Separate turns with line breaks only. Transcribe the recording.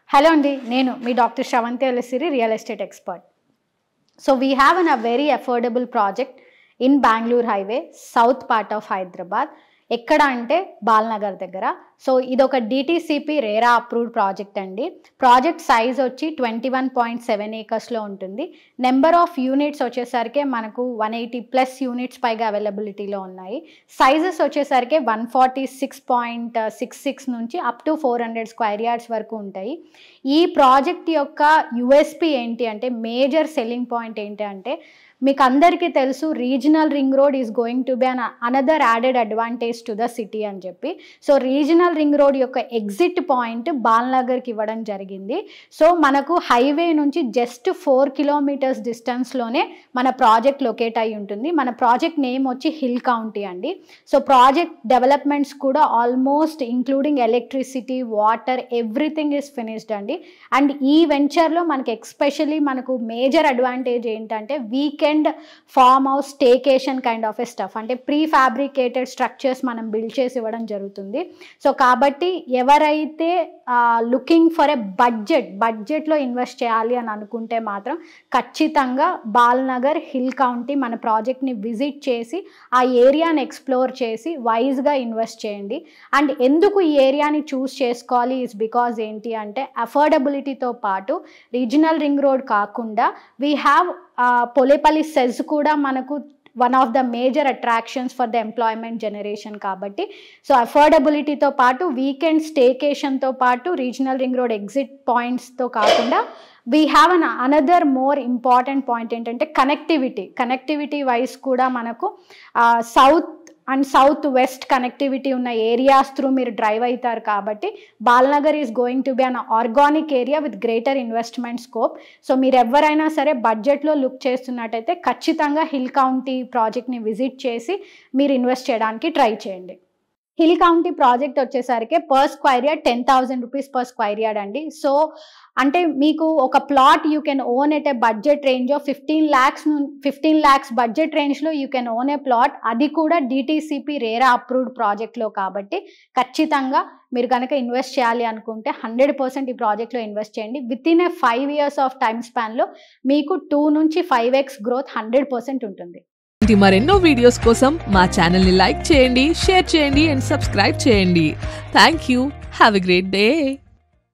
Hello Andi, Nenu, me Dr. Shravanti Alasiri, real estate expert. So we have a very affordable project in Bangalore Highway, south part of Hyderabad. ఎక్కడ అంటే బాల్నగర్ దగ్గర. So ఇది ఒక DTCP RERA approved project అండి. Project size వచ్చి 21.7 ఏకర్స్లో ఉంటుంది. Number of units వచ్చేసరికి మనకు 180+ యూనిట్స్ పైగా అవైలబిలిటీలో ఉన్నాయి. సైజెస్ వచ్చేసరికి 146.66 నుంచి అప్ టు 400 స్క్వేర్ యార్డ్స్ వరకు ఉంటాయి. ఈ ప్రాజెక్ట్ యొక్క యూఎస్పీ ఏంటి అంటే, మేజర్ సెల్లింగ్ పాయింట్ ఏంటి అంటే, మీకు అందరికీ తెలుసు regional ring road is going to be another added advantage to the city అని చెప్పి. సో రీజనల్ రింగ్ రోడ్ యొక్క ఎగ్జిట్ పాయింట్ బాల్నగర్కి ఇవ్వడం జరిగింది. సో మనకు హైవే నుంచి జస్ట్ 4 కిలోమీటర్స్ డిస్టెన్స్లోనే మన ప్రాజెక్ట్ లొకేట్ అయి ఉంటుంది. మన ప్రాజెక్ట్ నేమ్ వచ్చి హిల్ కౌంటీ అండి. సో ప్రాజెక్ట్ డెవలప్మెంట్స్ కూడా almost including electricity, water, everything is finished అండి. అండ్ ఈ వెంచర్లో మనకి ఎక్స్పెషల్లీ మనకు మేజర్ అడ్వాంటేజ్ ఏంటంటే, weekend farm house staycation kind of a stuff, అంటే ప్రీ ఫ్యాబ్రికేటెడ్ స్ట్రక్చర్స్ మనం బిల్డ్ చేసి ఇవ్వడం జరుగుతుంది. సో కాబట్టి ఎవరైతే లుకింగ్ ఫర్ ఎ బడ్జెట్లో ఇన్వెస్ట్ చేయాలి అని అనుకుంటే మాత్రం ఖచ్చితంగా బాల్నగర్ హిల్ కౌంటీ మన ప్రాజెక్ట్ని విజిట్ చేసి ఆ ఏరియాని ఎక్స్ప్లోర్ చేసి వైజ్గా ఇన్వెస్ట్ చేయండి. అండ్ ఎందుకు ఈ ఏరియాని చూస్ చేసుకోవాలి ఇస్ బికాజ్ ఏంటి అంటే, అఫోర్డబిలిటీతో పాటు రీజనల్ రింగ్ రోడ్ కాకుండా వీ హ్యావ్ పోలేపల్లి సెజ్ కూడా మనకు one of the major attractions for the employment generation కాబట్టి. సో అఫోర్డబిలిటీతో పాటు వీకెండ్ స్టేకేషన్తో పాటు రీజనల్ రింగ్ రోడ్ ఎగ్జిట్ పాయింట్స్తో కాకుండా we have another more important point ఏంటంటే కనెక్టివిటీ వైజ్ కూడా మనకు south and south west connectivity ఉన్న ఏరియాస్ త్రూ మీరు డ్రైవ్ అవుతారు కాబట్టి Balnagar is going to be an organic area with greater investment scope. So మీరు ఎవరైనా సరే బడ్జెట్లో లుక్ చేస్తున్నట్టయితే ఖచ్చితంగా హిల్ కౌంటీ ప్రాజెక్ట్ని విజిట్ చేసి మీరు ఇన్వెస్ట్ చేయడానికి ట్రై చేయండి. హిల్ కౌంటీ ప్రాజెక్ట్ వచ్చేసరికి per square yard 10,000 rupees per square yard అండి. సో అంటే మీకు ఒక plot you can own at a budget range of 15 lakhs budget రేంజ్లో you can own a plot, అది కూడా DTCP రేరా అప్రూవ్డ్ ప్రాజెక్ట్లో. కాబట్టి ఖచ్చితంగా మీరు కనుక ఇన్వెస్ట్ చేయాలి అనుకుంటే 100% ఈ ప్రాజెక్ట్లో ఇన్వెస్ట్ చేయండి. Within a 5 years of time స్పాన్లో మీకు 2 నుంచి 5x గ్రోత్ 100% ఉంటుంది.
మరెన్నో వీడియోస్ కోసం మా ఛానల్ ని లైక్ చేయండి, షేర్ చేయండి అండ్ సబ్స్క్రైబ్ చేయండి. Thank you. Have a great day.